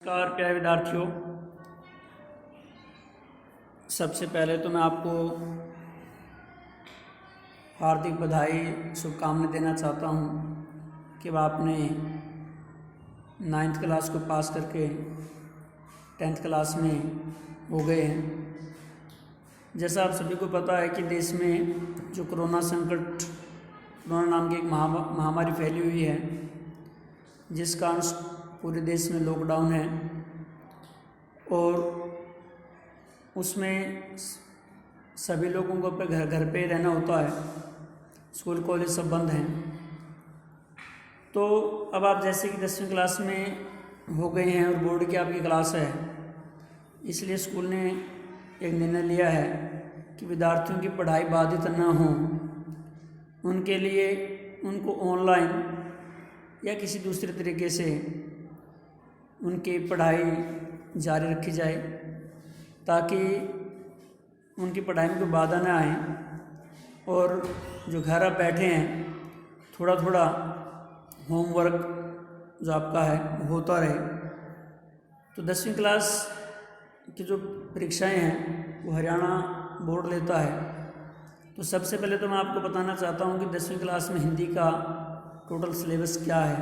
नमस्कार प्यारे विद्यार्थियों, सबसे पहले तो मैं आपको हार्दिक बधाई शुभकामनाएं देना चाहता हूं कि आपने 9th क्लास को पास करके 10th क्लास में हो गए हैं। जैसा आप सभी को पता है कि देश में जो कोरोना नाम की एक महामारी फैली हुई है, जिस कारण पूरे देश में लॉकडाउन है और उसमें सभी लोगों को अपने घर पे रहना होता है। स्कूल कॉलेज सब बंद हैं। तो अब आप जैसे कि 10वीं क्लास में हो गए हैं और बोर्ड की आपकी क्लास है, इसलिए स्कूल ने एक निर्णय लिया है कि विद्यार्थियों की पढ़ाई बाधित न हो, उनके लिए उनको ऑनलाइन या किसी दूसरे तरीके से उनकी पढ़ाई जारी रखी जाए ताकि उनकी पढ़ाई में कोई बाधा न आए और जो घर आप बैठे हैं थोड़ा थोड़ा होमवर्क जो आपका है होता रहे। तो 10वीं क्लास की जो परीक्षाएं हैं वो हरियाणा बोर्ड लेता है। तो सबसे पहले तो मैं आपको बताना चाहता हूँ कि 10वीं क्लास में हिंदी का टोटल सिलेबस क्या है,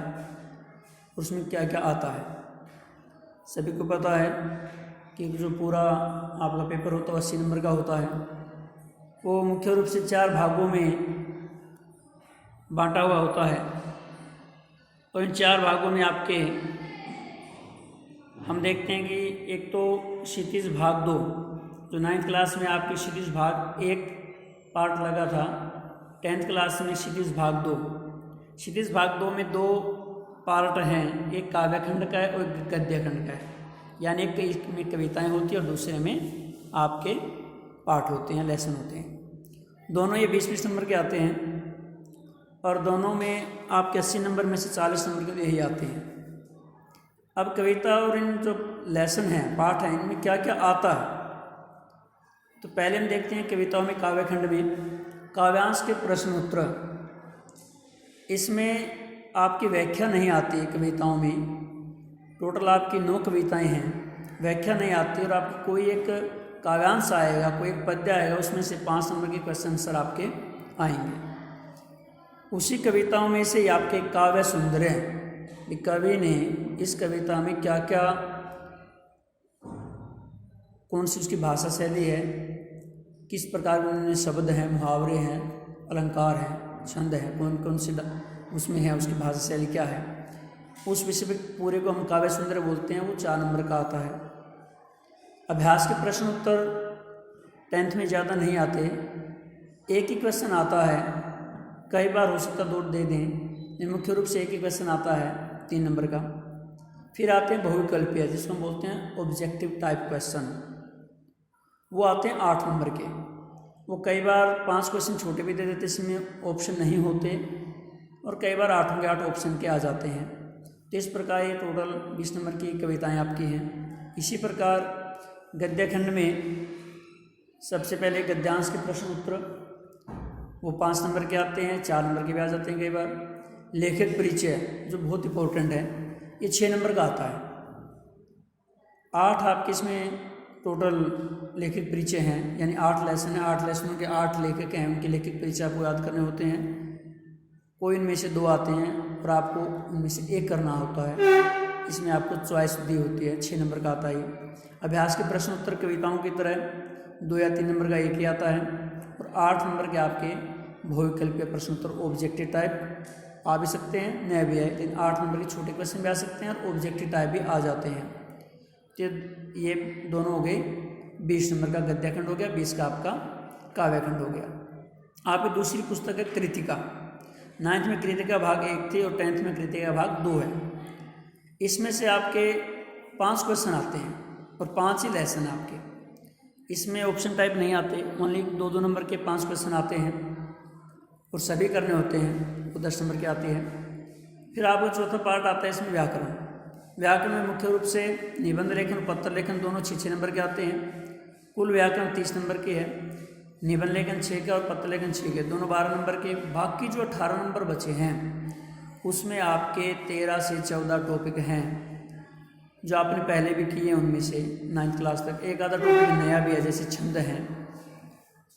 उसमें क्या क्या आता है। सभी को पता है कि जो पूरा आपका पेपर होता है 80 नंबर का होता है। वो मुख्य रूप से 4 भागों में बांटा हुआ होता है और इन 4 भागों में आपके हम देखते हैं कि एक तो क्षितिज भाग 2, जो 9th क्लास में आपकी क्षितिज भाग 1 पार्ट लगा था, 10th क्लास में क्षितिज भाग 2। क्षितिज भाग 2 में 2 पार्ट हैं, एक काव्यखंड का है और एक गद्यखंड का है। यानी एक में कविताएं होती हैं और दूसरे में आपके पाठ होते हैं, लेसन होते हैं। दोनों ये 20-20 नंबर के आते हैं और दोनों में आपके 80 नंबर में से 40 नंबर के यही आते हैं। अब कविता और इन जो लेसन हैं, पाठ हैं, इनमें क्या क्या आता है। तो पहले हम देखते हैं कविताओं में काव्यखंड में काव्यांश के प्रश्न उत्तर। इसमें आपकी व्याख्या नहीं आती है। कविताओं में टोटल आपकी 9 कविताएं हैं, व्याख्या नहीं आती और आपकी कोई एक काव्यांश आएगा, कोई एक पद्य आएगा, उसमें से 5 नंबर के क्वेश्चन आंसर आपके आएंगे। उसी कविताओं में से आपके काव्य सुंदर है, कवि ने इस कविता में क्या क्या, कौन सी उसकी भाषा शैली है, किस प्रकार के उन्होंने शब्द हैं, मुहावरे हैं, अलंकार हैं, छंद है, कौन कौन सी उसमें है, उसकी भाषा शैली क्या है, उस विषय पे पूरे को हम काव्य सुंदर बोलते हैं। वो 4 नंबर का आता है। अभ्यास के प्रश्न उत्तर 10th में ज़्यादा नहीं आते, एक ही क्वेश्चन आता है, कई बार हो सकता 2 दे दें। मुख्य रूप से एक ही क्वेश्चन आता है 3 नंबर का। फिर आते हैं बहुविकल्पीय, जिसको हम बोलते हैं ऑब्जेक्टिव टाइप क्वेश्चन, वो आते हैं 8 नंबर के। वो कई बार 5 क्वेश्चन छोटे भी दे देते, इसमें ऑप्शन नहीं होते, और कई बार 8 के 8 ऑप्शन के आ जाते हैं। तो इस प्रकार ये टोटल 20 नंबर की कविताएं आपकी हैं। इसी प्रकार गद्यखंड में सबसे पहले गद्यांश के प्रश्न उत्तर, वो 5 नंबर के आते हैं, 4 नंबर के भी आ जाते हैं कई बार। लेखक परिचय जो बहुत इंपॉर्टेंट है, ये 6 नंबर का आता है। 8 आपके इसमें टोटल लेखक परिचय हैं, यानी 8 लेसन हैं, 8 लेसनों के 8 लेखक हैं, उनके लेखक परिचय आपको याद करने होते हैं। कोई इनमें से 2 आते हैं और आपको उनमें से एक करना होता है। इसमें आपको चॉइस दी होती है, 6 नंबर का आता है। अभ्यास के प्रश्न उत्तर कविताओं की तरह 2 या 3 नंबर का एक ही आता है, और 8 नंबर के आपके बहुविकल्पीय प्रश्न उत्तर ऑब्जेक्टिव टाइप आ भी सकते हैं, नए भी है, लेकिन 8 नंबर के छोटे क्वेश्चन भी आ सकते हैं और ऑब्जेक्टिव टाइप भी आ जाते हैं। तो ये दोनों हो गए। 20 नंबर का गद्यखंड हो गया, 20 का आपका काव्यखंड हो गया। आपकी दूसरी पुस्तक है कृतिका। 9th में कृतिका भाग 1 थी और 10th में कृतिका भाग 2 है। इसमें से आपके 5 क्वेश्चन आते हैं और 5 ही लेसन आपके। इसमें ऑप्शन टाइप नहीं आते, ओनली 2-2 नंबर के 5 क्वेश्चन आते हैं और सभी करने होते हैं, वो 10 नंबर के आती है। फिर आपका चौथा पार्ट आता है इसमें व्याकरण। व्याकरण में मुख्य रूप से निबंध लेखन और पत्र लेखन दोनों 6-6 नंबर के आते हैं। कुल व्याकरण 30 नंबर की है, निबंध लेखन 6 के और पत्र लेखन 6 के, दोनों 12 नंबर के। बाकी जो 18 नंबर बचे हैं उसमें आपके 13 से 14 टॉपिक हैं। जो आपने पहले भी किए हैं उनमें से 9th क्लास तक। एक आधा टॉपिक नया भी है, जैसे छंद है,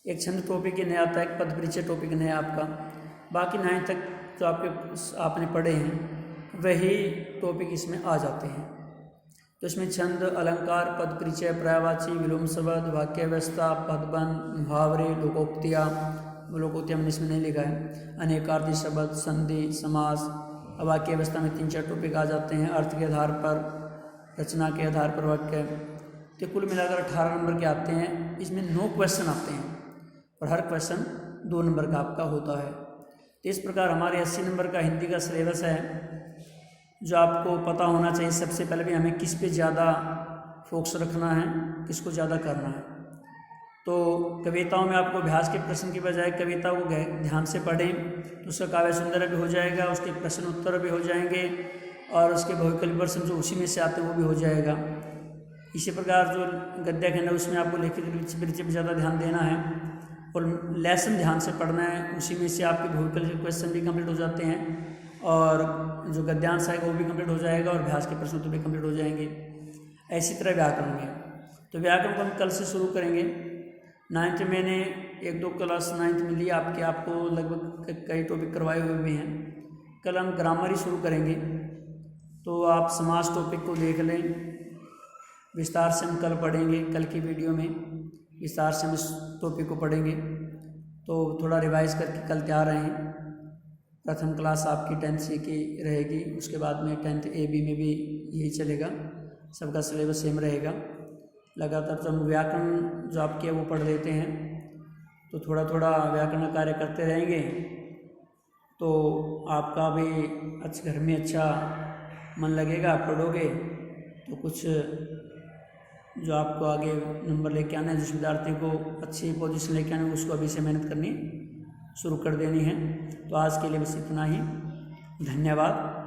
एक छंद टॉपिक नया आता है, एक पद परिचय टॉपिक नया आपका। बाकी 9th तक जो आपने पढ़े हैं वही टॉपिक इसमें आ जाते हैं। तो इसमें छंद, अलंकार, पद परिचय, पर्यायवाची, विलोम शब्द, वाक्य व्यवस्था, पदबंध, मुहावरे, लोकोक्तियाँ मैंने इसमें नहीं लिखा है, अनेकार्थी शब्द, संधि, समास। वाक्य व्यवस्था में 3-4 टॉपिक आ जाते हैं, अर्थ के आधार पर, रचना के आधार पर वाक्य। तो कुल मिलाकर 18 नंबर के आते हैं। इसमें 9 क्वेश्चन आते हैं और हर क्वेश्चन 2 नंबर का आपका होता है। तो इस प्रकार हमारे 80 नंबर का हिंदी का सिलेबस है, जो आपको पता होना चाहिए। सबसे पहले भी हमें किस पे ज़्यादा फोकस रखना है, किसको ज़्यादा करना है। तो कविताओं में आपको अभ्यास के प्रश्न की बजाय कविता को ध्यान से पढ़ें तो उसका काव्य सुंदर भी हो जाएगा, उसके प्रश्न उत्तर भी हो जाएंगे और उसके बहुविकल्पी प्रश्न जो उसी में से आते हैं वो भी हो जाएगा। इसी प्रकार जो गद्य खंड है उसमें आपको लिखित परिचय पर ज़्यादा ध्यान देना है और लेसन ध्यान से पढ़ना है। उसी में से आपके बहुविकल्पी क्वेश्चन भी कंप्लीट हो जाते हैं और जो गद्यांश आएगा वो भी कंप्लीट हो जाएगा और अभ्यास के प्रश्न उत्तर भी कंप्लीट हो जाएंगे। ऐसी तरह व्याकरण में, तो व्याकरण को हम कल से शुरू करेंगे। 9th मैंने 1-2 क्लास 9th में ली आपको लगभग कई टॉपिक करवाए हुए भी हैं। कल हम ग्रामर ही शुरू करेंगे, तो आप समास टॉपिक को देख लें। विस्तार से हम कल पढ़ेंगे, कल की वीडियो में विस्तार से हम इस टॉपिक को पढ़ेंगे। तो थोड़ा रिवाइज करके कल तैयार रहें। प्रथम क्लास आपकी 10th C की रहेगी, उसके बाद में 10th AB में भी यही चलेगा, सबका सिलेबस सेम रहेगा। लगातार जो हम व्याकरण जो आपके वो पढ़ लेते हैं, तो थोड़ा थोड़ा व्याकरण कार्य करते रहेंगे तो आपका भी घर में अच्छा मन लगेगा। आप पढ़ोगे तो कुछ जो आपको आगे नंबर लेके आना है, जिस विद्यार्थी को अच्छी पोजीशन लेके आना है उसको अभी से मेहनत करनी शुरू कर देनी है। तो आज के लिए बस इतना ही, धन्यवाद।